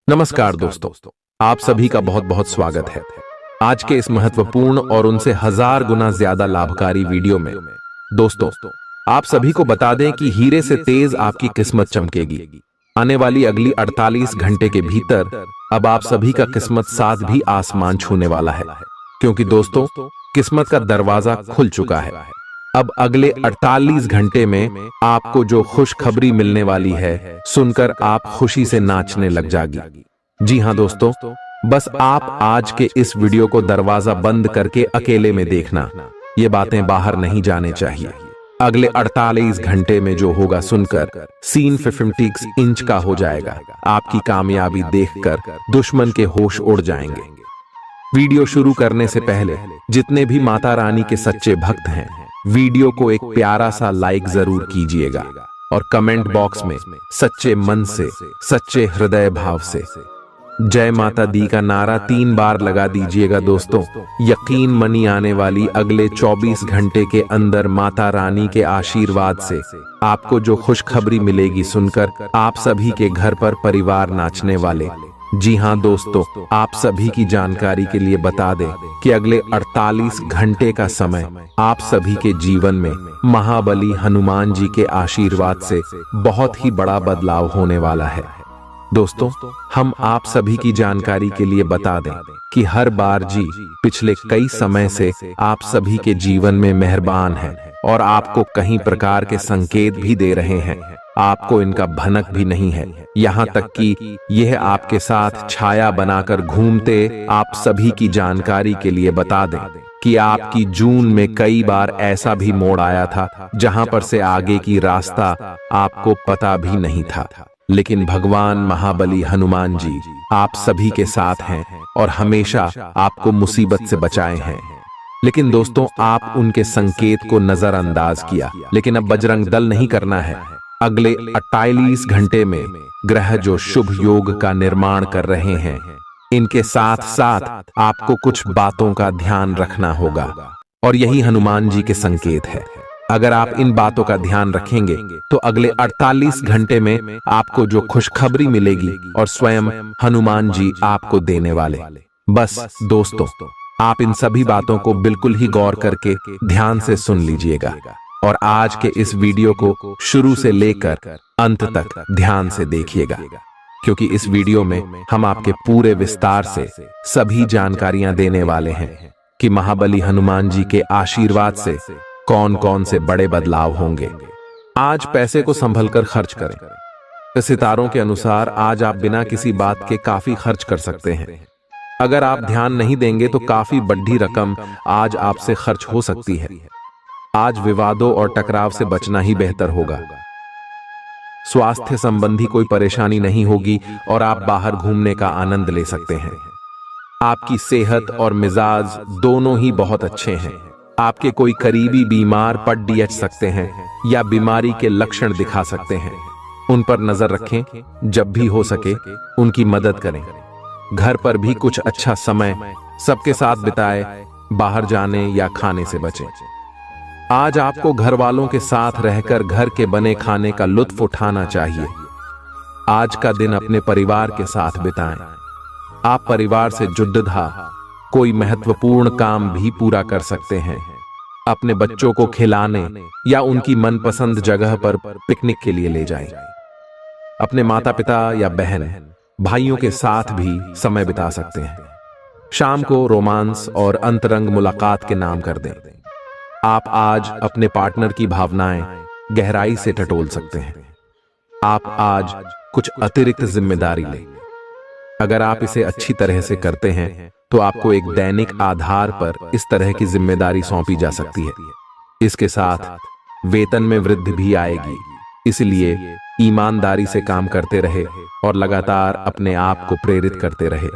नमस्कार दोस्तों, आप सभी का बहुत बहुत स्वागत है। आज के इस महत्वपूर्ण और उनसे 1000 गुना ज्यादा लाभकारी वीडियो में दोस्तों आप सभी को बता दें कि हीरे से तेज आपकी किस्मत चमकेगी। आने वाली अगली 48 घंटे के भीतर अब आप सभी का किस्मत साथ भी आसमान छूने वाला है, क्योंकि दोस्तों किस्मत का दरवाजा खुल चुका है। अब अगले 48 घंटे में आपको जो खुशखबरी मिलने वाली है सुनकर आप खुशी से नाचने लग जाएगी। जी हां दोस्तों, बस आप आज के इस वीडियो को दरवाजा बंद करके अकेले में देखना। ये बातें बाहर नहीं जाने चाहिए। अगले 48 घंटे में जो होगा सुनकर सीन 50 इंच का हो जाएगा। आपकी कामयाबी देखकर दुश्मन के होश उड़ जाएंगे। वीडियो शुरू करने से पहले जितने भी माता रानी के सच्चे भक्त हैं, वीडियो को एक प्यारा सा लाइक जरूर कीजिएगा और कमेंट बॉक्स में सच्चे मन से, सच्चे हृदय भाव से जय माता दी का नारा 3 बार लगा दीजिएगा। दोस्तों यकीन मनी आने वाली अगले 24 घंटे के अंदर माता रानी के आशीर्वाद से आपको जो खुशखबरी मिलेगी सुनकर आप सभी के घर पर परिवार नाचने वाले। जी हां दोस्तों, आप सभी की जानकारी के लिए बता दें कि अगले 48 घंटे का समय आप सभी के जीवन में महाबली हनुमान जी के आशीर्वाद से बहुत ही बड़ा बदलाव होने वाला है। दोस्तों हम आप सभी की जानकारी के लिए बता दें कि हर बार जी पिछले कई समय से आप सभी के जीवन में मेहरबान हैं और आपको कई प्रकार के संकेत भी दे रहे हैं। आपको इनका भनक भी नहीं है, यहाँ तक कि यह आपके साथ छाया बनाकर घूमते। आप सभी की जानकारी के लिए बता दें कि आपकी जून में कई बार ऐसा भी मोड़ आया था जहां पर से आगे की रास्ता आपको पता भी नहीं था, लेकिन भगवान महाबली हनुमान जी आप सभी के साथ हैं और हमेशा आपको मुसीबत से बचाए हैं। लेकिन दोस्तों आप उनके संकेत को नजरअंदाज किया, लेकिन अब बजरंग दल नहीं करना है। अगले 48 घंटे में ग्रह जो शुभ योग का निर्माण कर रहे हैं, इनके साथ साथ आपको कुछ बातों का ध्यान रखना होगा और यही हनुमान जी के संकेत है। अगर आप इन बातों का ध्यान रखेंगे तो अगले 48 घंटे में आपको जो खुशखबरी मिलेगी और स्वयं हनुमान जी आपको देने वाले। बस दोस्तों आप इन सभी बातों को बिल्कुल ही गौर करके ध्यान से सुन लीजिएगा और आज के इस वीडियो को शुरू से लेकर अंत तक ध्यान से देखिएगा, क्योंकि इस वीडियो में हम आपके पूरे विस्तार से सभी जानकारियां देने वाले हैं कि महाबली हनुमान जी के आशीर्वाद से कौन कौन से बड़े बदलाव होंगे। आज पैसे को संभल कर खर्च करें। सितारों के अनुसार आज आप बिना किसी बात के काफी खर्च कर सकते हैं। अगर आप ध्यान नहीं देंगे तो काफी बड़ी रकम आज आपसे खर्च हो सकती है। आज विवादों और टकराव से बचना ही बेहतर होगा। स्वास्थ्य संबंधी कोई परेशानी नहीं होगी और आप बाहर घूमने का आनंद ले सकते हैं। आपकी सेहत और मिजाज दोनों ही बहुत अच्छे हैं। आपके कोई करीबी बीमार पड़ सकते हैं या बीमारी के लक्षण दिखा सकते हैं। उन पर नजर रखें, जब भी हो सके उनकी मदद करें। घर पर भी कुछ अच्छा समय सबके साथ बिताएं, बाहर जाने या खाने से बचें। आज आपको घर वालों के साथ रहकर घर के बने खाने का लुत्फ उठाना चाहिए। आज का दिन अपने परिवार के साथ बिताएं। आप परिवार से जुड़धा कोई महत्वपूर्ण काम भी पूरा कर सकते हैं। अपने बच्चों को खिलाने या उनकी मनपसंद जगह पर पिकनिक के लिए ले जाएं। अपने माता पिता या बहन भाइयों के साथ भी समय बिता सकते हैं। शाम को रोमांस और अंतरंग मुलाकात के नाम कर दें। आप आज अपने पार्टनर की भावनाएं गहराई से टटोल सकते हैं। आप आज कुछ अतिरिक्त जिम्मेदारी लें। अगर आप इसे अच्छी तरह से करते हैं तो आपको एक दैनिक आधार पर इस तरह की जिम्मेदारी सौंपी जा सकती है। इसके साथ वेतन में वृद्धि भी आएगी, इसलिए ईमानदारी से काम करते रहे और लगातार अपने आप को प्रेरित करते रहे।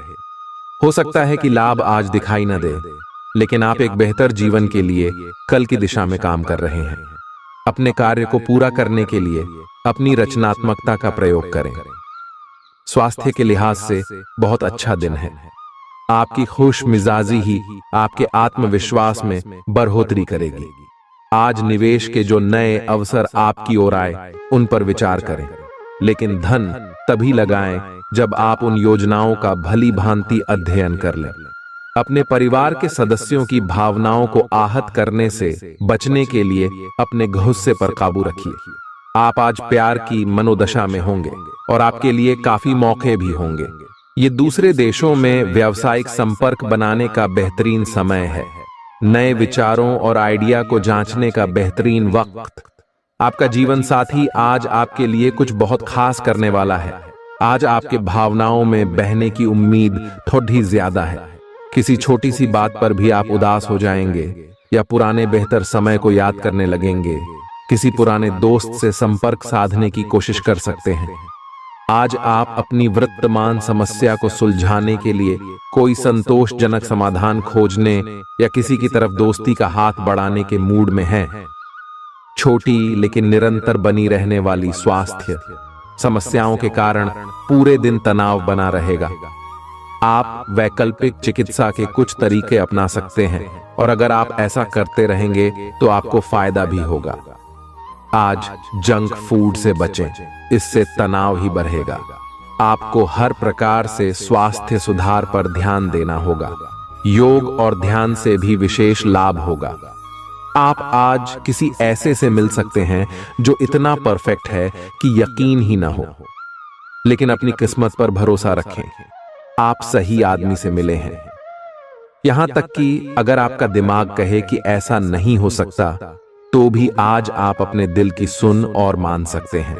हो सकता है कि लाभ आज दिखाई न दे, लेकिन आप एक बेहतर जीवन के लिए कल की दिशा में काम कर रहे हैं। अपने कार्य को पूरा करने के लिए अपनी रचनात्मकता का प्रयोग करें। स्वास्थ्य के लिहाज से बहुत अच्छा दिन है। आपकी खुश मिजाजी ही आपके आत्मविश्वास में बढ़ोतरी करेगी। आज निवेश के जो नए अवसर आपकी ओर आए उन पर विचार करें, लेकिन धन तभी लगाएं जब आप उन योजनाओं का भली भांति अध्ययन कर लें। अपने परिवार के सदस्यों की भावनाओं को आहत करने से बचने के लिए अपने गुस्से पर काबू रखिए। आप आज प्यार की मनोदशा में होंगे और आपके लिए काफी मौके भी होंगे। ये दूसरे देशों में व्यावसायिक संपर्क बनाने का बेहतरीन समय है। नए विचारों और आइडिया को जांचने का बेहतरीन वक्त। आपका जीवन साथी आज आपके लिए कुछ बहुत खास करने वाला है। आज आपके भावनाओं में बहने की उम्मीद थोड़ी ज्यादा है। किसी छोटी सी बात पर भी आप उदास हो जाएंगे या पुराने बेहतर समय को याद करने लगेंगे। किसी पुराने दोस्त से संपर्क साधने की कोशिश कर सकते हैं। आज आप अपनी वर्तमान समस्या को सुलझाने के लिए कोई संतोषजनक समाधान खोजने या किसी की तरफ दोस्ती का हाथ बढ़ाने के मूड में हैं। छोटी लेकिन निरंतर बनी रहने वाली स्वास्थ्य समस्याओं के कारण पूरे दिन तनाव बना रहेगा। आप वैकल्पिक चिकित्सा के कुछ तरीके अपना सकते हैं और अगर आप ऐसा करते रहेंगे तो आपको फायदा भी होगा। आज जंक फूड से बचें, इससे तनाव ही बढ़ेगा। आपको हर प्रकार से स्वास्थ्य सुधार पर ध्यान देना होगा। योग और ध्यान से भी विशेष लाभ होगा। आप आज किसी ऐसे से मिल सकते हैं जो इतना परफेक्ट है कि यकीन ही ना हो, लेकिन अपनी किस्मत पर भरोसा रखें। आप सही आदमी से मिले हैं। यहां तक कि अगर आपका दिमाग कहे कि ऐसा नहीं हो सकता, तो भी आज आप अपने दिल की सुन और मान सकते हैं।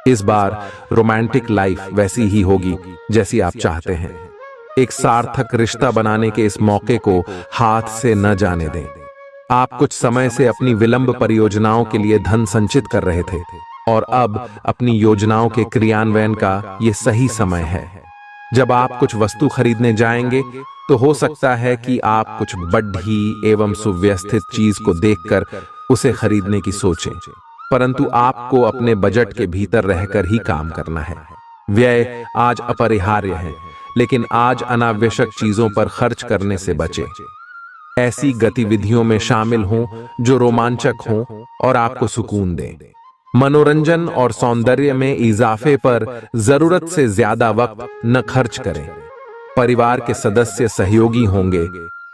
इस बार रोमांटिक लाइफ वैसी ही होगी जैसी आप चाहते हैं। एक सार्थक रिश्ता बनाने के इस मौके को हाथ से न जाने दें। आप कुछ समय से अपनी विलंब परियोजनाओं के लिए धन संचित कर रहे थे और अब अपनी योजनाओं के क्रियान्वयन का ये सही समय है। जब आप कुछ वस्तु खरीदने जाएंगे तो हो सकता है कि आप कुछ बड़ी एवं सुव्यवस्थित चीज को देखकर उसे खरीदने की सोचें, परंतु आपको अपने बजट के भीतर रहकर ही काम करना है। व्यय आज अपरिहार्य है, लेकिन आज अनावश्यक चीजों पर खर्च करने से बचें। ऐसी गतिविधियों में शामिल हों जो रोमांचक हों और आपको सुकून दें। मनोरंजन और सौंदर्य में इजाफे पर जरूरत से ज्यादा वक्त न खर्च करें। परिवार के सदस्य सहयोगी होंगे,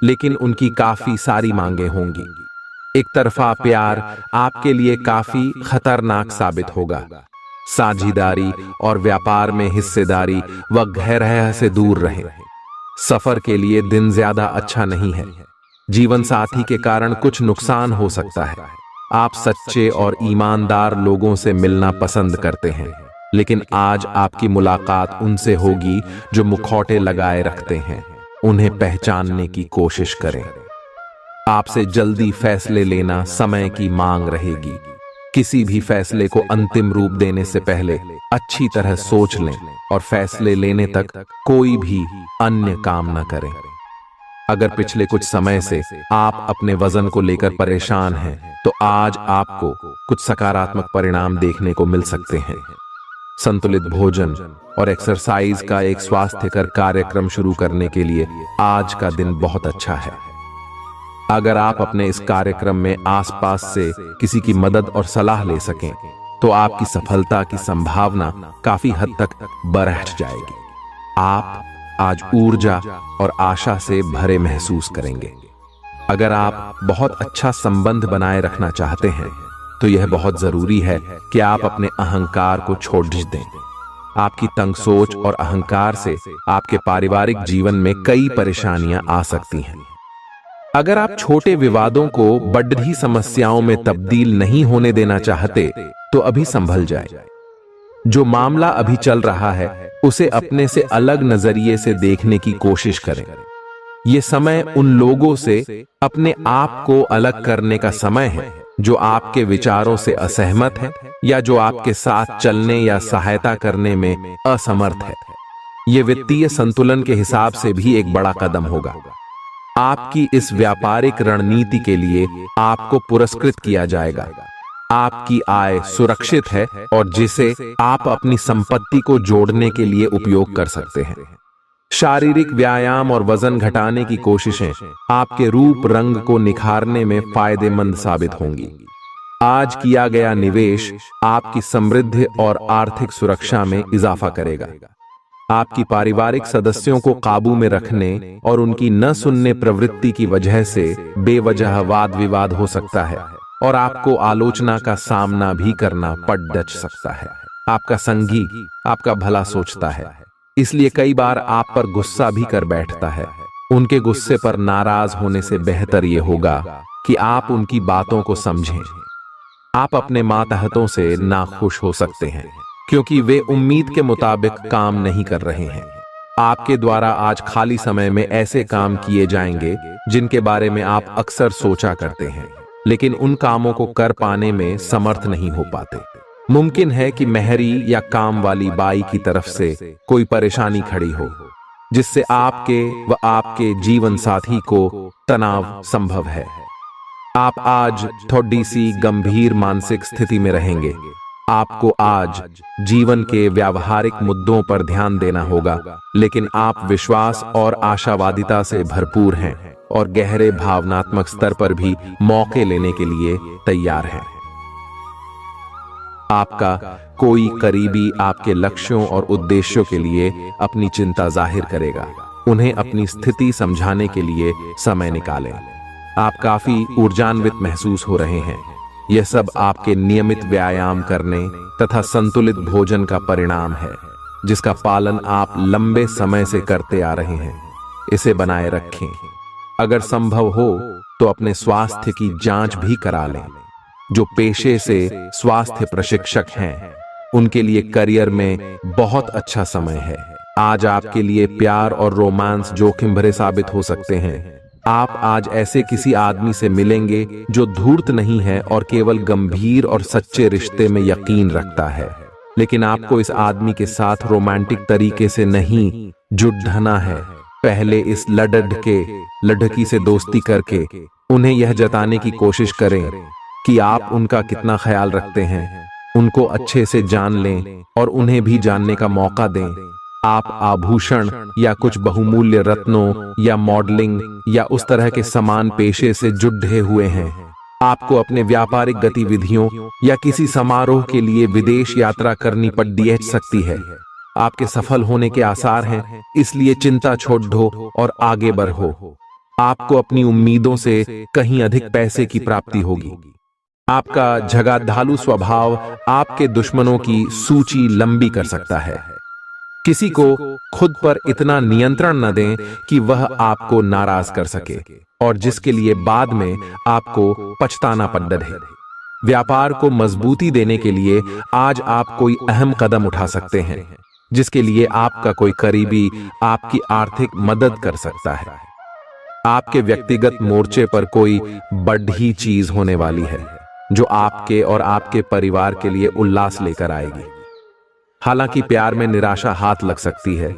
लेकिन उनकी काफी सारी मांगें होंगी। एक तरफा प्यार आपके लिए काफी खतरनाक साबित होगा। साझेदारी और व्यापार में हिस्सेदारी व ग्रह से दूर रहें। सफर के लिए दिन ज्यादा अच्छा नहीं है। जीवन साथी के कारण कुछ नुकसान हो सकता है। आप सच्चे और ईमानदार लोगों से मिलना पसंद करते हैं, लेकिन आज आपकी मुलाकात उनसे होगी जो मुखौटे लगाए रखते हैं। उन्हें पहचानने की कोशिश करें। आपसे जल्दी फैसले लेना समय की मांग रहेगी। किसी भी फैसले को अंतिम रूप देने से पहले अच्छी तरह सोच लें और फैसले लेने तक कोई भी अन्य काम न करें। अगर पिछले कुछ समय से आप अपने वजन को लेकर परेशान हैं, तो आज आपको कुछ सकारात्मक परिणाम देखने को मिल सकते हैं। संतुलित भोजन और एक्सरसाइज का एक स्वास्थ्यकर कार्यक्रम शुरू करने के लिए आज का दिन बहुत अच्छा है। अगर आप अपने इस कार्यक्रम में आसपास से किसी की मदद और सलाह ले सकें, तो आपकी सफलता की संभावना काफी हद तक बढ़ जाएगी। आप आज ऊर्जा और आशा से भरे महसूस करेंगे। अगर आप बहुत अच्छा संबंध बनाए रखना चाहते हैं, तो यह बहुत जरूरी है कि आप अपने अहंकार को छोड़ दें। आपकी तंग सोच और अहंकार से आपके पारिवारिक जीवन में कई परेशानियां आ सकती हैं। अगर आप छोटे विवादों को बड़ी समस्याओं में तब्दील नहीं होने देना चाहते, तो अभी संभल जाए। जो मामला अभी चल रहा है, उसे अपने से अलग नजरिए से देखने की कोशिश करें। यह समय उन लोगों से अपने आप को अलग करने का समय है जो आपके विचारों से असहमत है या जो आपके साथ चलने या सहायता करने में असमर्थ है। यह वित्तीय संतुलन के हिसाब से भी एक बड़ा कदम होगा। आपकी इस व्यापारिक रणनीति के लिए आपको पुरस्कृत किया जाएगा। आपकी आय सुरक्षित है और जिसे आप अपनी संपत्ति को जोड़ने के लिए उपयोग कर सकते हैं। शारीरिक व्यायाम और वजन घटाने की कोशिशें आपके रूप रंग को निखारने में फायदेमंद साबित होंगी। आज किया गया निवेश आपकी समृद्धि और आर्थिक सुरक्षा में इजाफा करेगा। आपकी पारिवारिक सदस्यों को काबू में रखने और उनकी न सुनने प्रवृत्ति की वजह से बेवजह वाद विवाद हो सकता है और आपको आलोचना का सामना भी करना पड़ डच सकता है। आपका संगी आपका भला सोचता है, इसलिए कई बार आप पर गुस्सा भी कर बैठता है। उनके गुस्से पर नाराज होने से बेहतर यह होगा कि आप उनकी बातों को समझें। आप अपने मातहतों से नाखुश हो सकते हैं क्योंकि वे उम्मीद के मुताबिक काम नहीं कर रहे हैं। आपके द्वारा आज खाली समय में ऐसे काम किए जाएंगे जिनके बारे में आप अक्सर सोचा करते हैं, लेकिन उन कामों को कर पाने में समर्थ नहीं हो पाते। मुमकिन है कि मेहरी या काम वाली बाई की तरफ से कोई परेशानी खड़ी हो जिससे आपके व आपके जीवन साथी को तनाव संभव है। आप आज थोड़ी सी गंभीर मानसिक स्थिति में रहेंगे। आपको आज जीवन के व्यावहारिक मुद्दों पर ध्यान देना होगा, लेकिन आप विश्वास और आशावादिता से भरपूर हैं और गहरे भावनात्मक स्तर पर भी मौके लेने के लिए तैयार हैं। आपका कोई करीबी आपके लक्ष्यों और उद्देश्यों के लिए अपनी चिंता जाहिर करेगा। उन्हें अपनी स्थिति समझाने के लिए समय निकालें। आप काफी ऊर्जान्वित महसूस हो रहे हैं। यह सब आपके नियमित व्यायाम करने तथा संतुलित भोजन का परिणाम है, जिसका पालन आप लंबे समय से करते आ रहे हैं। इसे बनाए रखें। अगर संभव हो तो अपने स्वास्थ्य की जांच भी करा लें। जो पेशे से स्वास्थ्य प्रशिक्षक हैं, उनके लिए करियर में बहुत अच्छा समय है। आज आपके लिए प्यार और रोमांस जोखिम भरे साबित हो सकते हैं। आप आज ऐसे किसी आदमी से मिलेंगे जो धूर्त नहीं है और केवल गंभीर और सच्चे रिश्ते में यकीन रखता है, लेकिन आपको इस आदमी के साथ रोमांटिक तरीके से नहीं जुड़ना है। पहले इस लड़की से दोस्ती करके उन्हें यह जताने की कोशिश करें कि आप उनका कितना ख्याल रखते हैं। उनको अच्छे से जान लें और उन्हें भी जानने का मौका दें। आप आभूषण या कुछ बहुमूल्य रत्नों या मॉडलिंग या उस तरह के समान पेशे से जुड़े हुए हैं। आपको अपने व्यापारिक गतिविधियों या किसी समारोह के लिए विदेश यात्रा करनी पड़ सकती है। आपके सफल होने के आसार हैं, इसलिए चिंता छोड़ दो और आगे बढ़ो। आपको अपनी उम्मीदों से कहीं अधिक पैसे की प्राप्ति होगी। आपका झगड़ालू स्वभाव आपके दुश्मनों की सूची लंबी कर सकता है। किसी को खुद पर इतना नियंत्रण न दें कि वह आपको नाराज कर सके और जिसके लिए बाद में आपको पछताना पड़ है। व्यापार को मजबूती देने के लिए आज आप कोई अहम कदम उठा सकते हैं, जिसके लिए आपका कोई करीबी आपकी आर्थिक मदद कर सकता है। आपके व्यक्तिगत मोर्चे पर कोई बड़ी चीज होने वाली है जो आपके और आपके परिवार के लिए उल्लास लेकर आएगी। हालांकि प्यार में निराशा हाथ लग सकती है,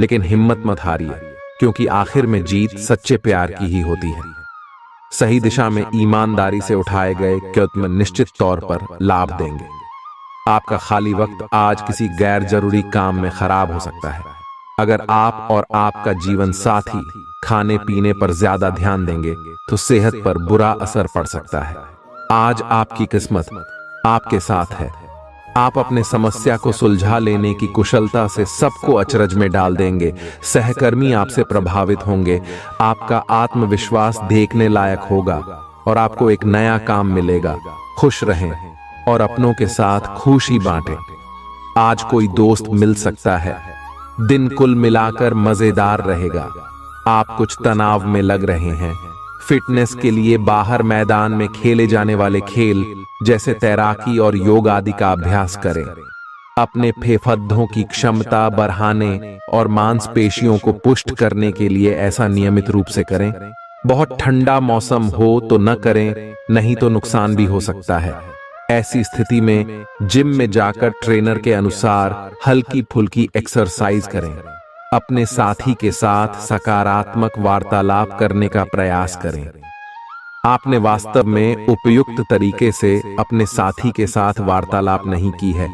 लेकिन हिम्मत मत हारिए, क्योंकि आखिर में जीत सच्चे प्यार की ही होती है। सही दिशा में ईमानदारी से उठाए गए कदम निश्चित तौर पर लाभ देंगे। आपका खाली वक्त आज किसी गैर जरूरी काम में खराब हो सकता है। अगर आप और आपका जीवन साथी खाने पीने पर ज्यादा ध्यान देंगे तो सेहत पर बुरा असर पड़ सकता है। आज आपकी किस्मत आपके साथ है। आप अपने समस्या को सुलझा लेने की कुशलता से सबको अचरज में डाल देंगे। सहकर्मी आपसे प्रभावित होंगे। आपका आत्मविश्वास देखने लायक होगा और आपको एक नया काम मिलेगा। खुश रहें और अपनों के साथ खुशी बांटें। आज कोई दोस्त मिल सकता है। दिन कुल मिलाकर मजेदार रहेगा। आप कुछ तनाव में लग रहे हैं। फिटनेस के लिए बाहर मैदान में खेले जाने वाले खेल जैसे तैराकी और योग आदि का अभ्यास करें। अपने फेफड़ों की क्षमता बढ़ाने और मांसपेशियों को पुष्ट करने के लिए ऐसा नियमित रूप से करें। बहुत ठंडा मौसम हो तो न करें, नहीं तो नुकसान भी हो सकता है। ऐसी स्थिति में जिम में जाकर ट्रेनर के अनुसार हल्की फुल्की एक्सरसाइज करें। अपने साथी के साथ सकारात्मक वार्तालाप करने का प्रयास करें। आपने वास्तव में उपयुक्त तरीके से अपने साथी के साथ वार्तालाप नहीं की है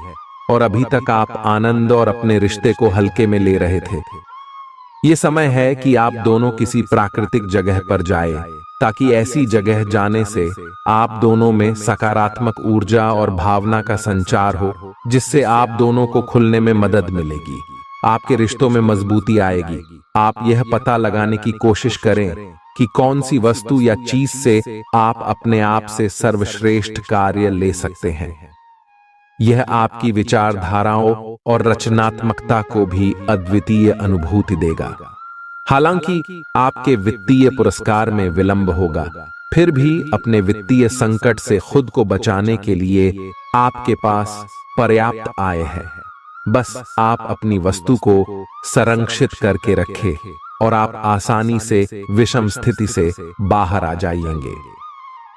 और अभी तक आप आनंद और अपने रिश्ते को हल्के में ले रहे थे। ये समय है कि आप दोनों किसी प्राकृतिक जगह पर जाएं ताकि ऐसी जगह जाने से आप दोनों में सकारात्मक ऊर्जा और भावना का संचार हो, जिससे आप दोनों को खुलने में मदद मिलेगी, आपके रिश्तों में मजबूती आएगी। आप यह पता लगाने की कोशिश करें कि कौन सी वस्तु या चीज से आप अपने आप से सर्वश्रेष्ठ कार्य ले सकते हैं। यह आपकी विचारधाराओं और रचनात्मकता को भी अद्वितीय अनुभूति देगा। हालांकि आपके वित्तीय पुरस्कार में विलंब होगा, फिर भी अपने वित्तीय संकट से खुद को बचाने के लिए आपके पास पर्याप्त आय है। बस आप अपनी वस्तु को संरक्षित करके रखें और आप आसानी से विषम स्थिति से बाहर आ जाएंगे।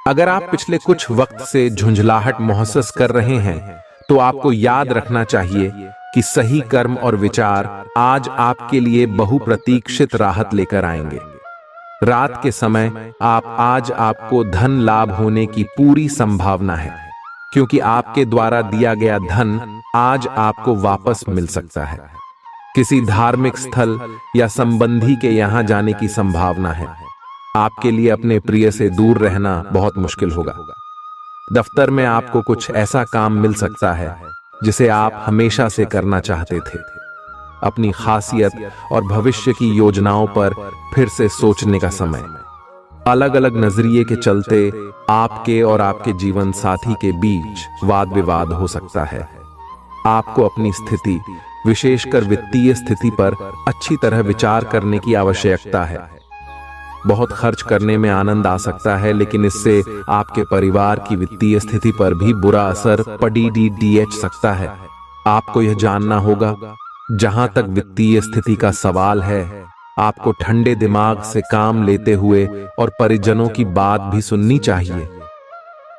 अगर आप पिछले कुछ वक्त से झुंझलाहट महसूस कर रहे हैं, तो आपको याद रखना चाहिए कि सही कर्म और विचार आज आपके लिए बहुप्रतीक्षित राहत लेकर आएंगे। रात के समय आज आपको धन लाभ होने की पूरी संभावना है, क्योंकि आपके द्वारा दिया गया धन आज आपको वापस मिल सकता है। किसी धार्मिक स्थल या संबंधी के यहां जाने की संभावना है। आपके लिए अपने प्रिय से दूर रहना बहुत मुश्किल होगा। दफ्तर में आपको कुछ ऐसा काम मिल सकता है जिसे आप हमेशा से करना चाहते थे। अपनी खासियत और भविष्य की योजनाओं पर फिर से सोचने का समय। अलग अलग नजरिए के चलते आपके और आपके जीवन साथी के बीच वाद विवाद हो सकता है। आपको अपनी स्थिति, विशेषकर वित्तीय स्थिति पर अच्छी तरह विचार करने की आवश्यकता है। बहुत खर्च करने में आनंद आ सकता है, लेकिन इससे आपके परिवार की वित्तीय स्थिति पर भी बुरा असर पड़ सकता है। आपको यह जानना होगा, जहां तक वित्तीय स्थिति का सवाल है, आपको ठंडे दिमाग से काम लेते हुए और परिजनों की बात भी सुननी चाहिए।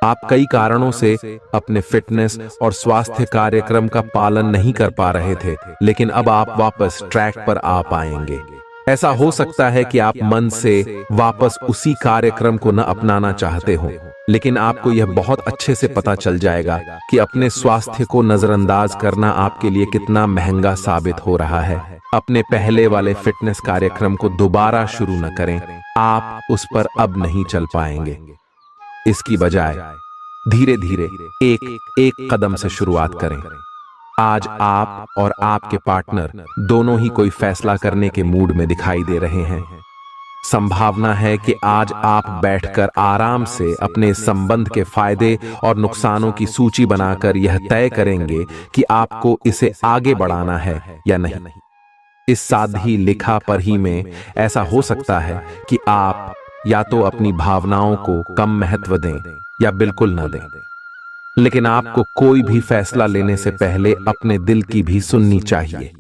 आप कई कारणों से अपने फिटनेस और स्वास्थ्य कार्यक्रम का पालन नहीं कर पा रहे थे, लेकिन अब आप वापस ट्रैक पर आ पाएंगे। ऐसा हो सकता है कि आप मन से वापस उसी कार्यक्रम को न अपनाना चाहते हो, लेकिन आपको यह बहुत अच्छे से पता चल जाएगा कि अपने स्वास्थ्य को नजरअंदाज करना आपके लिए कितना महंगा साबित हो रहा है। अपने पहले वाले फिटनेस कार्यक्रम को दोबारा शुरू न करें, आप उस पर अब नहीं चल पाएंगे। इसकी बजाय धीरे धीरे एक कदम से शुरुआत करें। आज आप और आपके पार्टनर दोनों ही कोई फैसला करने के मूड में दिखाई दे रहे हैं। संभावना है कि आज आप बैठकर आराम से अपने संबंध के फायदे और नुकसानों की सूची बनाकर यह तय करेंगे कि आपको इसे आगे बढ़ाना है या नहीं। इस सादी लिखा पर ही में ऐसा हो सकता है कि आप या तो अपनी भावनाओं को कम महत्व दें या बिल्कुल न दें, लेकिन आपको कोई भी फैसला लेने से पहले अपने दिल की भी सुननी चाहिए।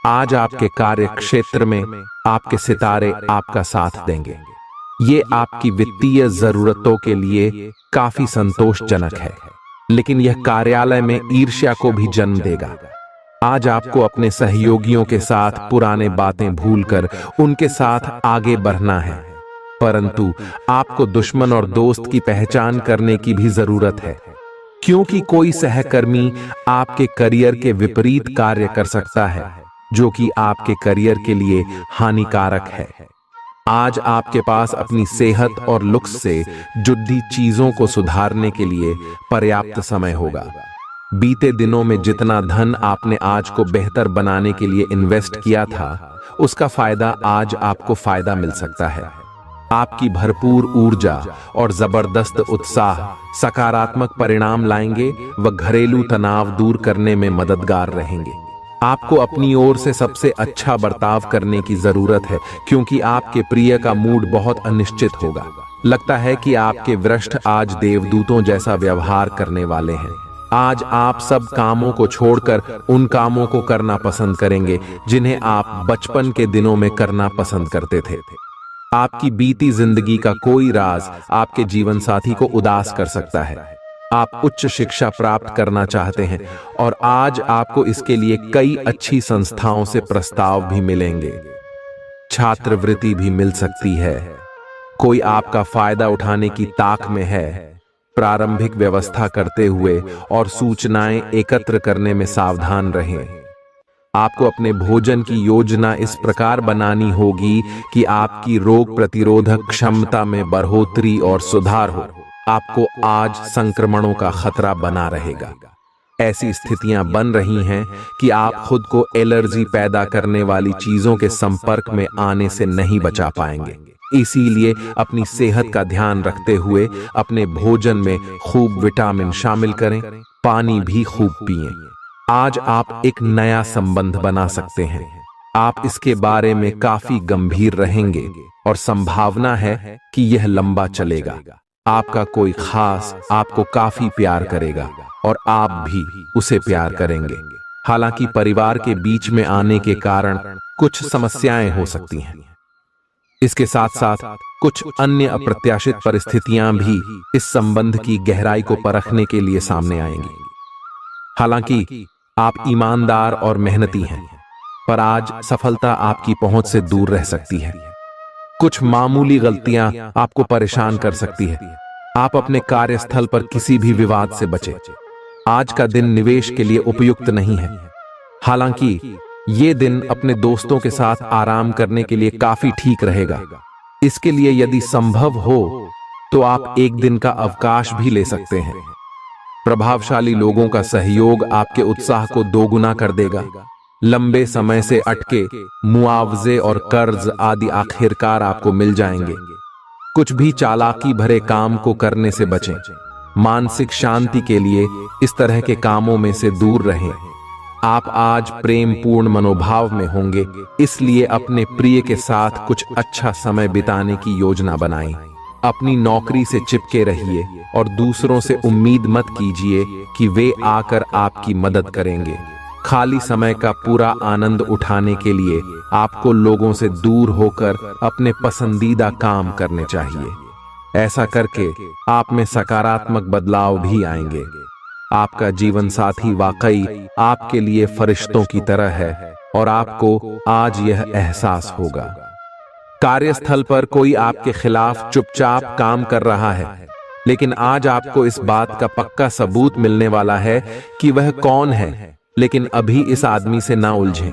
आज आपके कार्य क्षेत्र में आपके सितारे आपका साथ देंगे। ये आपकी वित्तीय जरूरतों के लिए काफी संतोषजनक है, लेकिन यह कार्यालय में ईर्ष्या को भी जन्म देगा। आज आपको अपने सहयोगियों के साथ पुराने बातें भूलकर उनके साथ आगे बढ़ना है, परंतु आपको दुश्मन और दोस्त की पहचान करने की भी जरूरत है, क्योंकि कोई सहकर्मी आपके करियर के विपरीत कार्य कर सकता है, जो कि आपके करियर के लिए हानिकारक है। आज आपके पास अपनी सेहत और लुक्स से जुड़ी चीजों को सुधारने के लिए पर्याप्त समय होगा। बीते दिनों में जितना धन आपने आज को बेहतर बनाने के लिए इन्वेस्ट किया था, उसका फायदा आज आपको फायदा मिल सकता है। आपकी भरपूर ऊर्जा और जबरदस्त उत्साह सकारात्मक परिणाम लाएंगे व घरेलू तनाव दूर करने में मददगार रहेंगे। आपको अपनी ओर से सबसे अच्छा बर्ताव करने की जरूरत है, क्योंकि आपके प्रिय का मूड बहुत अनिश्चित होगा। लगता है कि आपके वरिष्ठ आज देवदूतों जैसा व्यवहार करने वाले हैं। आज आप सब कामों को छोड़कर उन कामों को करना पसंद करेंगे जिन्हें आप बचपन के दिनों में करना पसंद करते थे। आपकी बीती जिंदगी का कोई राज आपके जीवन साथी को उदास कर सकता है। आप उच्च शिक्षा प्राप्त करना चाहते हैं और आज आपको इसके लिए कई अच्छी संस्थाओं से प्रस्ताव भी मिलेंगे। छात्रवृत्ति भी मिल सकती है। कोई आपका फायदा उठाने की ताक में है। प्रारंभिक व्यवस्था करते हुए और सूचनाएं एकत्र करने में सावधान रहें। आपको अपने भोजन की योजना इस प्रकार बनानी होगी कि आपकी रोग प्रतिरोधक क्षमता में बढ़ोतरी और सुधार हो। आपको आज संक्रमणों का खतरा बना रहेगा। ऐसी स्थितियां बन रही हैं कि आप खुद को एलर्जी पैदा करने वाली चीजों के संपर्क में आने से नहीं बचा पाएंगे। इसीलिए अपनी सेहत का ध्यान रखते हुए अपने भोजन में खूब विटामिन शामिल करें, पानी भी खूब पिएं। आज आप एक नया संबंध बना सकते हैं। आप इसके बारे में काफी गंभीर रहेंगे और संभावना है कि यह लंबा चलेगा। आपका कोई खास आपको काफी प्यार करेगा और आप भी उसे प्यार करेंगे। हालांकि परिवार के बीच में आने के कारण कुछ समस्याएं हो सकती हैं। इसके साथ साथ कुछ अन्य अप्रत्याशित परिस्थितियां भी इस संबंध की गहराई को परखने के लिए सामने आएंगी। हालांकि आप ईमानदार और मेहनती हैं, पर आज सफलता आपकी पहुंच से दूर रह सकती है। कुछ मामूली गलतियां आपको परेशान कर सकती है। आप अपने कार्यस्थल पर किसी भी विवाद से बचें। आज का दिन निवेश के लिए उपयुक्त नहीं है। हालांकि ये दिन अपने दोस्तों के साथ आराम करने के लिए काफी ठीक रहेगा। इसके लिए यदि संभव हो तो आप एक दिन का अवकाश भी ले सकते हैं। प्रभावशाली लोगों का सहयोग आपके उत्साह को दोगुना कर देगा। लंबे समय से अटके मुआवजे और कर्ज आदि आखिरकार आपको मिल जाएंगे। कुछ भी चालाकी भरे काम को करने से बचें। मानसिक शांति के लिए इस तरह के कामों में से दूर रहें। आप आज प्रेम पूर्ण मनोभाव में होंगे, इसलिए अपने प्रिय के साथ कुछ अच्छा समय बिताने की योजना बनाएं। अपनी नौकरी से चिपके रहिए और दूसरों से उम्मीद मत कीजिए कि वे आकर आपकी मदद करेंगे। खाली समय का पूरा आनंद उठाने के लिए आपको लोगों से दूर होकर अपने पसंदीदा काम करने चाहिए। ऐसा करके आप में सकारात्मक बदलाव भी आएंगे। आपका जीवन साथी वाकई आपके लिए फरिश्तों की तरह है और आपको आज यह एहसास होगा। कार्यस्थल पर कोई आपके खिलाफ चुपचाप काम कर रहा है, लेकिन आज आपको इस बात का पक्का सबूत मिलने वाला है कि वह कौन है। लेकिन अभी इस आदमी से ना उलझें।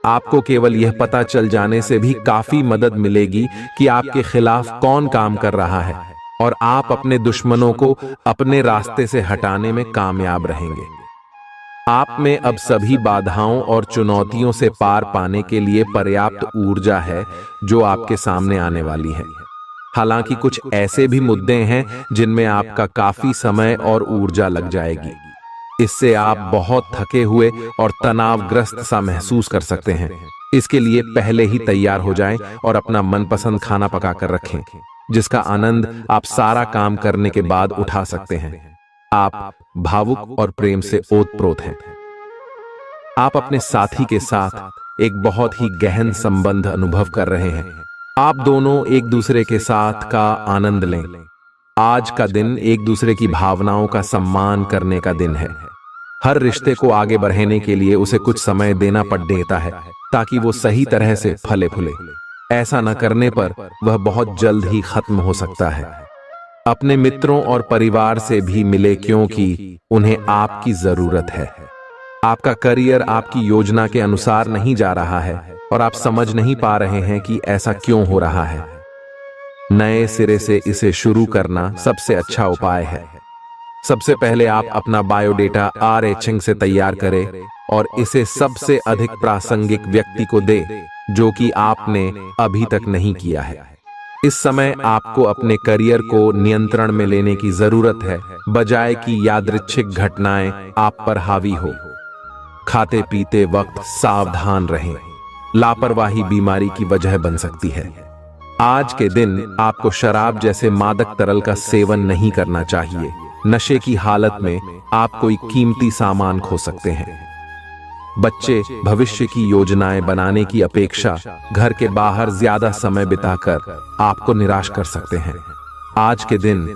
आपको केवल यह पता चल जाने से भी काफी मदद मिलेगी कि आपके खिलाफ कौन काम कर रहा है और आप अपने दुश्मनों को अपने रास्ते से हटाने में कामयाब रहेंगे। आप में अब सभी बाधाओं और चुनौतियों से पार पाने के लिए पर्याप्त ऊर्जा है जो आपके सामने आने वाली है। हालांकि कुछ ऐसे भी मुद्दे हैं जिनमें आपका काफी समय और ऊर्जा लग जाएगी। इससे आप बहुत थके हुए और तनावग्रस्त सा महसूस कर सकते हैं। इसके लिए पहले ही तैयार हो जाएं और अपना मनपसंद खाना पका कर रखें, जिसका आनंद आप सारा काम करने के बाद उठा सकते हैं। आप भावुक और प्रेम से ओतप्रोत हैं। आप अपने साथी के साथ एक बहुत ही गहन संबंध अनुभव कर रहे हैं। आप दोनों एक दूसरे के साथ का आनंद लें। आज का दिन एक दूसरे की भावनाओं का सम्मान करने का दिन है। हर रिश्ते को आगे बढ़ाने के लिए उसे कुछ समय देना पड़ देता है ताकि वो सही तरह से फले फूले। ऐसा न करने पर वह बहुत जल्द ही खत्म हो सकता है। अपने मित्रों और परिवार से भी मिले, क्योंकि उन्हें आपकी जरूरत है। आपका करियर आपकी योजना के अनुसार नहीं जा रहा है और आप समझ नहीं पा रहे हैं कि ऐसा क्यों हो रहा है। नए सिरे से इसे शुरू करना सबसे अच्छा उपाय है। सबसे पहले आप अपना बायोडेटा RH से तैयार करें और इसे सबसे अधिक प्रासंगिक व्यक्ति को दें जो कि आपने अभी तक नहीं किया है। इस समय आपको अपने करियर को नियंत्रण में लेने की जरूरत है, बजाय कि यादृच्छिक घटनाएं आप पर हावी हो। खाते पीते वक्त सावधान रहें। लापरवाही बीमारी की वजह बन सकती है। आज के दिन आपको शराब जैसे मादक तरल का सेवन नहीं करना चाहिए। नशे की हालत में आप कोई कीमती सामान खो सकते हैं। बच्चे भविष्य की योजनाएं बनाने की अपेक्षा घर के बाहर ज्यादा समय बिताकर आपको निराश कर सकते हैं। आज के दिन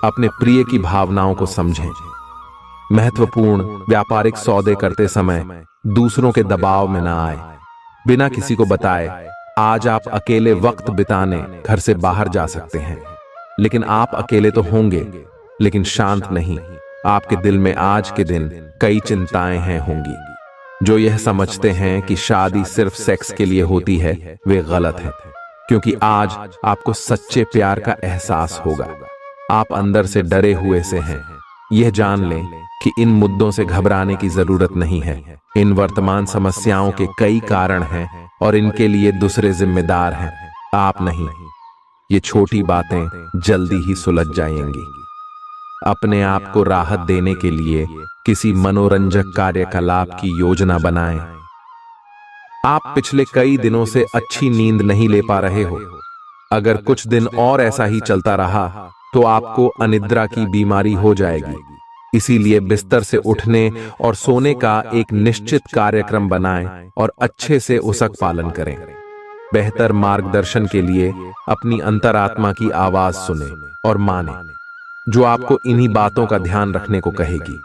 अपने प्रिय की भावनाओं को समझें। महत्वपूर्ण व्यापारिक सौदे करते समय दूसरों के दबाव में न आए। बिना किसी को बताए आज आप अकेले वक्त बिताने घर से बाहर जा सकते हैं। लेकिन आप अकेले तो होंगे, लेकिन शांत नहीं। आपके दिल में आज के दिन कई चिंताएं हैं होंगी। जो यह समझते हैं कि शादी सिर्फ सेक्स के लिए होती है वे गलत हैं, क्योंकि आज आपको सच्चे प्यार का एहसास होगा। आप अंदर से डरे हुए से हैं। यह जान लें कि इन मुद्दों से घबराने की जरूरत नहीं है। इन वर्तमान समस्याओं के कई कारण हैं और इनके लिए दूसरे जिम्मेदार हैं, आप नहीं। ये छोटी बातें जल्दी ही सुलझ जाएंगी। अपने आप को राहत देने के लिए किसी मनोरंजक कार्यकलाप की योजना बनाएं। आप पिछले कई दिनों से अच्छी नींद नहीं ले पा रहे हो। अगर कुछ दिन और ऐसा ही चलता रहा तो आपको अनिद्रा की बीमारी हो जाएगी। इसीलिए बिस्तर से उठने और सोने का एक निश्चित कार्यक्रम बनाएं और अच्छे से उसका पालन करें। बेहतर मार्गदर्शन के लिए अपनी अंतरात्मा की आवाज सुने और माने, जो आपको इन्हीं बातों का ध्यान रखने को कहेगी।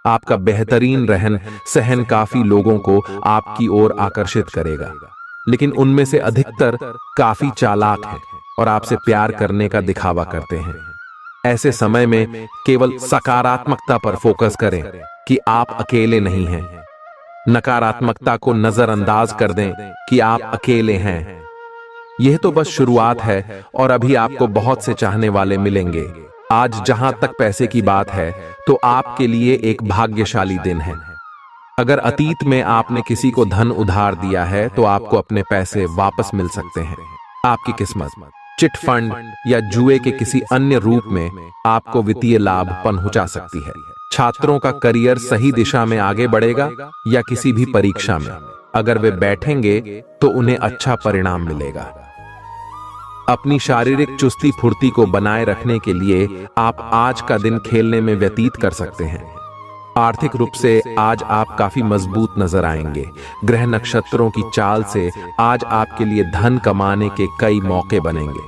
आपका बेहतरीन रहन सहन काफी लोगों को आपकी ओर आकर्षित करेगा, लेकिन उनमें से अधिकतर काफी चालाक हैं और आपसे प्यार करने का दिखावा करते हैं। ऐसे समय में केवल सकारात्मकता पर फोकस करें कि आप अकेले नहीं हैं। नकारात्मकता को नजरअंदाज कर दें कि आप अकेले हैं। यह तो बस शुरुआत है और अभी आपको बहुत से चाहने वाले मिलेंगे। आज जहां तक पैसे की बात है तो आपके लिए एक भाग्यशाली दिन है। अगर अतीत में आपने किसी को धन उधार दिया है तो आपको अपने पैसे वापस मिल सकते हैं। आपकी किस्मत चिट फंड या जुए के किसी अन्य रूप में आपको वित्तीय लाभ पहुंचा सकती है। छात्रों का करियर सही दिशा में आगे बढ़ेगा या किसी भी परीक्षा में अगर वे बैठेंगे तो उन्हें अच्छा परिणाम मिलेगा। अपनी शारीरिक चुस्ती फुर्ती को बनाए रखने के लिए आप आज का दिन खेलने में व्यतीत कर सकते हैं। आर्थिक रूप से आज आप काफी मजबूत नजर आएंगे। ग्रह नक्षत्रों की चाल से आज आपके लिए धन कमाने के कई मौके बनेंगे।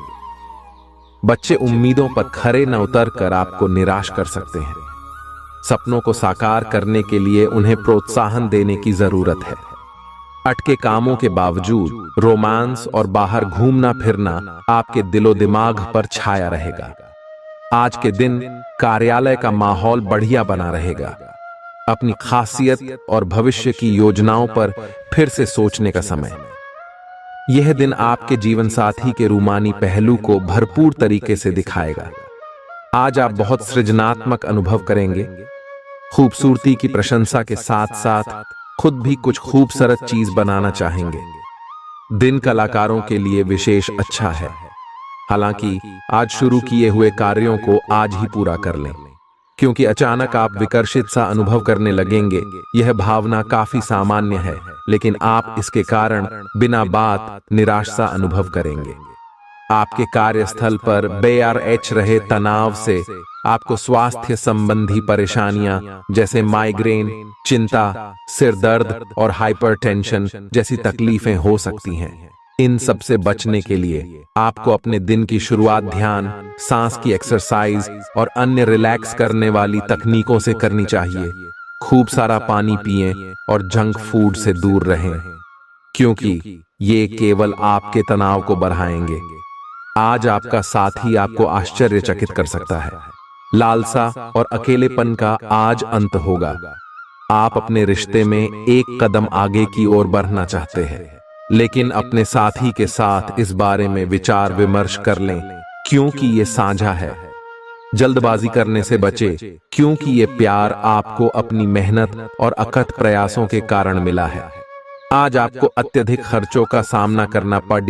बच्चे उम्मीदों पर खरे न उतरकर आपको निराश कर सकते हैं। सपनों को साकार करने के लिए उन्हें प्रोत्साहन देने की जरूरत है। अटके कामों के बावजूद रोमांस और बाहर घूमना फिरना आपके दिलो दिमाग पर छाया रहेगा। आज के दिन कार्यालय का माहौल बढ़िया बना रहेगा। अपनी खासियत और भविष्य की योजनाओं पर फिर से सोचने का समय। यह दिन आपके जीवन साथी के रूमानी पहलू को भरपूर तरीके से दिखाएगा। आज आप बहुत सृजनात्मक अनुभव करेंगे। खूबसूरती की प्रशंसा के साथ साथ खुद भी कुछ खूबसूरत चीज बनाना चाहेंगे। दिन कलाकारों के लिए विशेष अच्छा है। हालांकि आज शुरू किए हुए कार्यों को आज ही पूरा कर लें, क्योंकि अचानक आप विकर्षित सा अनुभव करने लगेंगे। यह भावना काफी सामान्य है, लेकिन आप इसके कारण बिना बात निराश सा अनुभव करेंगे। आपके कार्यस्थल पर बेआरएच रहे तनाव से आपको स्वास्थ्य संबंधी परेशानियां जैसे माइग्रेन, चिंता, सिर दर्द और हाइपरटेंशन जैसी तकलीफें हो सकती हैं। इन सब से बचने के लिए आपको अपने दिन की शुरुआत ध्यान, सांस की एक्सरसाइज और अन्य रिलैक्स करने वाली तकनीकों से करनी चाहिए। खूब सारा पानी पिएं और जंक फूड से दूर रहें, क्योंकि ये केवल आपके तनाव को बढ़ाएंगे। आज आपका साथी आपको आश्चर्यचकित कर सकता है। लालसा और अकेलेपन का आज अंत होगा। आप अपने रिश्ते में एक कदम आगे की ओर बढ़ना चाहते हैं, लेकिन अपने साथी के साथ इस बारे में विचार विमर्श कर लें, क्योंकि ये साझा है। जल्दबाजी करने से बचे, क्योंकि ये प्यार आपको अपनी मेहनत और अकथ प्रयासों के कारण मिला है। आज आपको अत्यधिक खर्चों का सामना करना पड़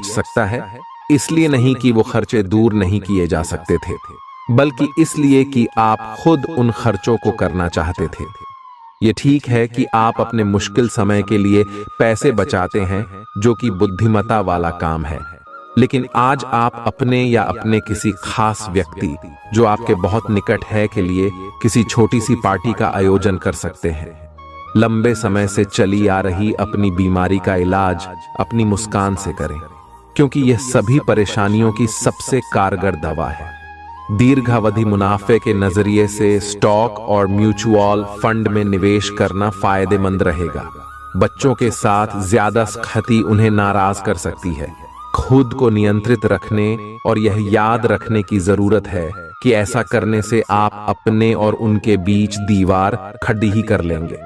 सकता है, इसलिए नहीं कि वो खर्चे दूर नहीं किए जा सकते थे, बल्कि इसलिए कि आप खुद उन खर्चों को करना चाहते थे। ये ठीक है कि आप अपने मुश्किल समय के लिए पैसे बचाते हैं, जो कि बुद्धिमत्ता वाला काम है, लेकिन आज आप अपने या अपने किसी खास व्यक्ति जो आपके बहुत निकट है के लिए किसी छोटी सी पार्टी का आयोजन कर सकते हैं। लंबे समय से चली आ रही अपनी बीमारी का इलाज अपनी मुस्कान से करें, क्योंकि यह सभी परेशानियों की सबसे कारगर दवा है। दीर्घावधि मुनाफे के नजरिए से स्टॉक और म्यूचुअल फंड में निवेश करना फायदेमंद रहेगा। बच्चों के साथ ज्यादा सख्ती उन्हें नाराज कर सकती है। खुद को नियंत्रित रखने और यह याद रखने की जरूरत है कि ऐसा करने से आप अपने और उनके बीच दीवार खड़ी ही कर लेंगे।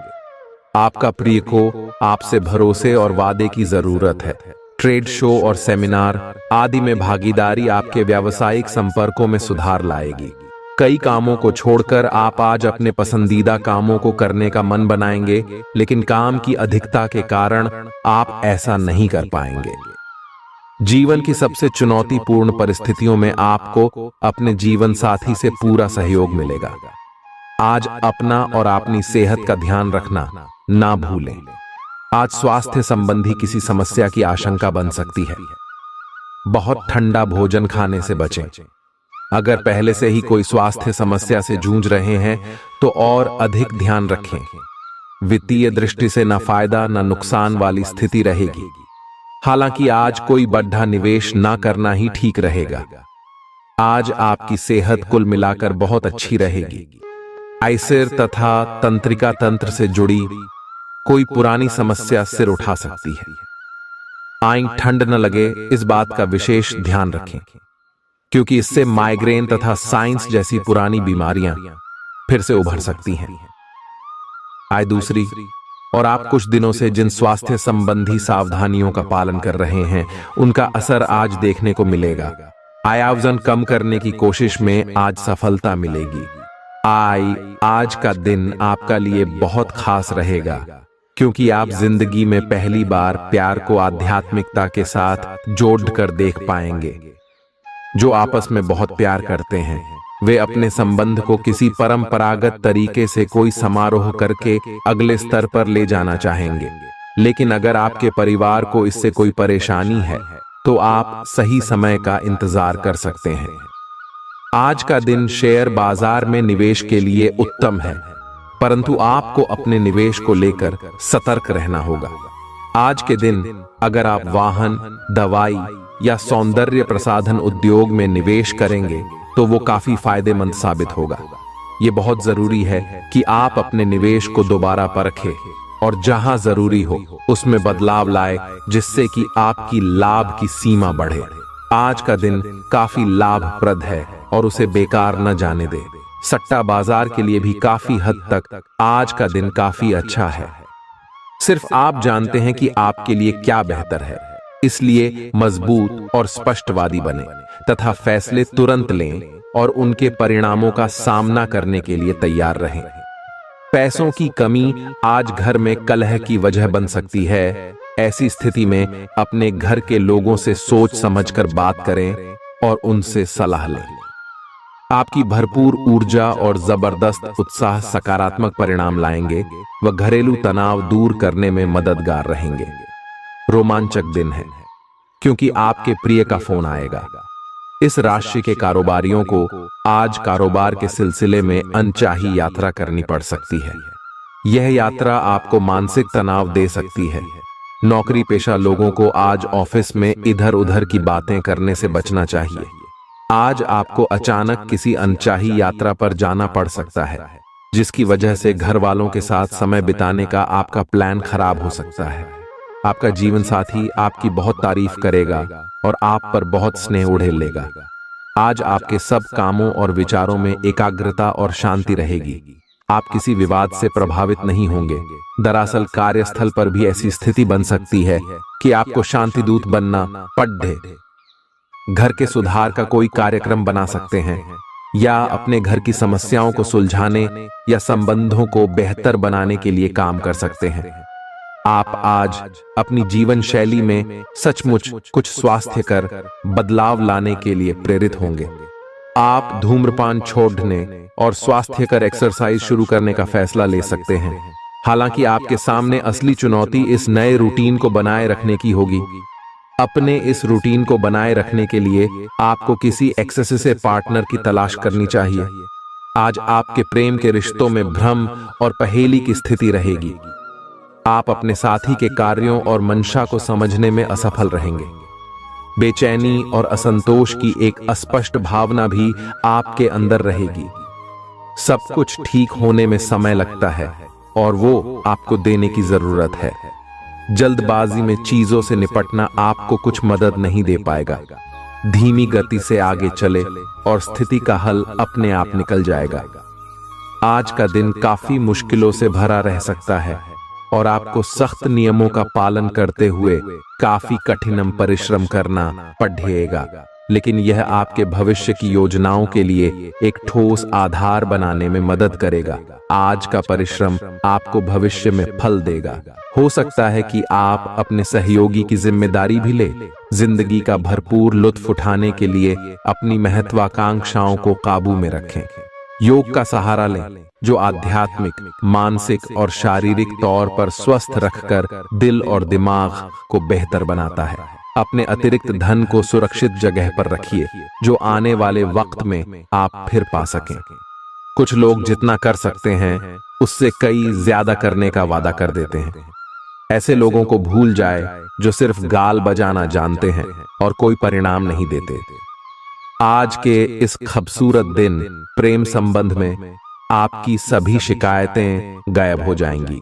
आपका प्रिय को आपसे भरोसे और वादे की जरूरत है। ट्रेड शो और सेमिनार आदि में भागीदारी आपके व्यावसायिक संपर्कों में सुधार लाएगी। कई कामों को छोड़कर आप आज अपने पसंदीदा कामों को करने का मन बनाएंगे, लेकिन काम की अधिकता के कारण आप ऐसा नहीं कर पाएंगे। जीवन की सबसे चुनौतीपूर्ण परिस्थितियों में आपको अपने जीवन साथी से पूरा सहयोग मिलेगा। आज अपना और अपनी सेहत का ध्यान रखना ना भूलें। आज स्वास्थ्य संबंधी किसी समस्या की आशंका बन सकती है। बहुत ठंडा भोजन खाने से बचें। अगर पहले से ही कोई स्वास्थ्य समस्या से जूझ रहे हैं तो और अधिक ध्यान रखें। वित्तीय दृष्टि से न फायदा न नुकसान वाली स्थिति रहेगी। हालांकि आज कोई बड़ा निवेश ना करना ही ठीक रहेगा। आज आपकी सेहत कुल मिलाकर बहुत अच्छी रहेगी। आयसिर तथा तंत्रिका तंत्र से जुड़ी कोई पुरानी समस्या सिर उठा सकती है। आंख ठंड न लगे, इस बात का विशेष ध्यान रखें, क्योंकि इससे माइग्रेन तथा साइंस जैसी पुरानी बीमारियां फिर से उभर सकती हैं। आय दूसरी और आप कुछ दिनों से जिन स्वास्थ्य संबंधी सावधानियों का पालन कर रहे हैं, उनका असर आज देखने को मिलेगा। आय वजन कम करने की कोशिश में आज सफलता मिलेगी। आज का दिन आपका लिए बहुत खास रहेगा, क्योंकि आप जिंदगी में पहली बार प्यार को आध्यात्मिकता के साथ जोड़कर देख पाएंगे। जो आपस में बहुत प्यार करते हैं, वे अपने संबंध को किसी परंपरागत तरीके से कोई समारोह करके अगले स्तर पर ले जाना चाहेंगे। लेकिन अगर आपके परिवार को इससे कोई परेशानी है, तो आप सही समय का इंतजार कर सकते हैं। आज का दिन शेयर बाजार में निवेश के लिए उत्तम है, परंतु आपको अपने निवेश को लेकर सतर्क रहना होगा। आज के दिन अगर आप वाहन, दवाई या सौंदर्य प्रसाधन उद्योग में निवेश करेंगे तो वो काफी फायदेमंद साबित होगा। ये बहुत जरूरी है कि आप अपने निवेश को दोबारा परखें और जहां जरूरी हो उसमें बदलाव लाए, जिससे कि आपकी लाभ की सीमा बढ़े। आज का दिन काफी लाभप्रद है और उसे बेकार न जाने दे। सट्टा बाजार के लिए भी काफी हद तक आज का दिन काफी अच्छा है। सिर्फ आप जानते हैं कि आपके लिए क्या बेहतर है, इसलिए मजबूत और स्पष्टवादी बने तथा फैसले तुरंत लें और उनके परिणामों का सामना करने के लिए तैयार रहें। पैसों की कमी आज घर में कलह की वजह बन सकती है। ऐसी स्थिति में अपने घर के लोगों से सोच समझकर बात करें और उनसे सलाह लें। आपकी भरपूर ऊर्जा और जबरदस्त उत्साह सकारात्मक परिणाम लाएंगे व घरेलू तनाव दूर करने में मददगार रहेंगे। रोमांचक दिन है, क्योंकि आपके प्रिय का फोन आएगा। इस राशि के कारोबारियों को आज कारोबार के सिलसिले में अनचाही यात्रा करनी पड़ सकती है। यह यात्रा आपको मानसिक तनाव दे सकती है। नौकरी पेशा लोगों को आज ऑफिस में इधर उधर की बातें करने से बचना चाहिए। आज आपको अचानक किसी अनचाही यात्रा पर जाना पड़ सकता है, जिसकी वजह से घर वालों के साथ समय बिताने का आपका प्लान खराब हो सकता है। आपका जीवन साथी आपकी बहुत तारीफ करेगा और आप पर बहुत स्नेह उड़ेलेगा। आज आपके सब कामों और विचारों में एकाग्रता और शांति रहेगी। आप किसी विवाद से प्रभावित नहीं होंगे। दरअसल कार्यस्थल पर भी ऐसी स्थिति बन सकती है कि आपको शांति दूत बनना पड़े। घर के सुधार का कोई कार्यक्रम बना सकते हैं या अपने घर की समस्याओं को सुलझाने या संबंधों को बेहतर बनाने के लिए काम कर सकते हैं। आप आज अपनी जीवन शैली में सचमुच कुछ स्वास्थ्यकर बदलाव लाने के लिए प्रेरित होंगे। आप धूम्रपान छोड़ने और स्वास्थ्यकर एक्सरसाइज शुरू करने का फैसला ले सकते हैं। हालांकि आपके सामने असली चुनौती इस नए रूटीन को बनाए रखने की होगी। अपने इस रूटीन को बनाए रखने के लिए आपको किसी एक्सेसिव पार्टनर की तलाश करनी चाहिए। आज आपके प्रेम के रिश्तों में भ्रम और पहेली की स्थिति रहेगी। आप अपने साथी के कार्यों और मंशा को समझने में असफल रहेंगे। बेचैनी और असंतोष की एक अस्पष्ट भावना भी आपके अंदर रहेगी। सब कुछ ठीक होने में समय लगता है और वो आपको देने की जरूरत है। जल्दबाजी में चीजों से निपटना आपको कुछ मदद नहीं दे पाएगा। धीमी गति से आगे चले और स्थिति का हल अपने आप निकल जाएगा। आज का दिन काफी मुश्किलों से भरा रह सकता है और आपको सख्त नियमों का पालन करते हुए काफी कठिन परिश्रम करना पड़ेगा, लेकिन यह आपके भविष्य की योजनाओं के लिए एक ठोस आधार बनाने में मदद करेगा। आज का परिश्रम आपको भविष्य में फल देगा। हो सकता है कि आप अपने सहयोगी की जिम्मेदारी भी ले। जिंदगी का भरपूर लुत्फ उठाने के लिए अपनी महत्वाकांक्षाओं को काबू में रखें। योग का सहारा लें, जो आध्यात्मिक, मानसिक और शारीरिक तौर पर स्वस्थ रखकर दिल और दिमाग को बेहतर बनाता है। अपने अतिरिक्त धन को सुरक्षित जगह पर रखिए, जो आने वाले वक्त में आप फिर पा सकें। कुछ लोग जितना कर सकते हैं उससे कई ज्यादा करने का वादा कर देते हैं। ऐसे लोगों को भूल जाए जो सिर्फ गाल बजाना जानते हैं और कोई परिणाम नहीं देते। आज के इस खूबसूरत दिन प्रेम संबंध में आपकी सभी शिकायतें गायब हो जाएंगी।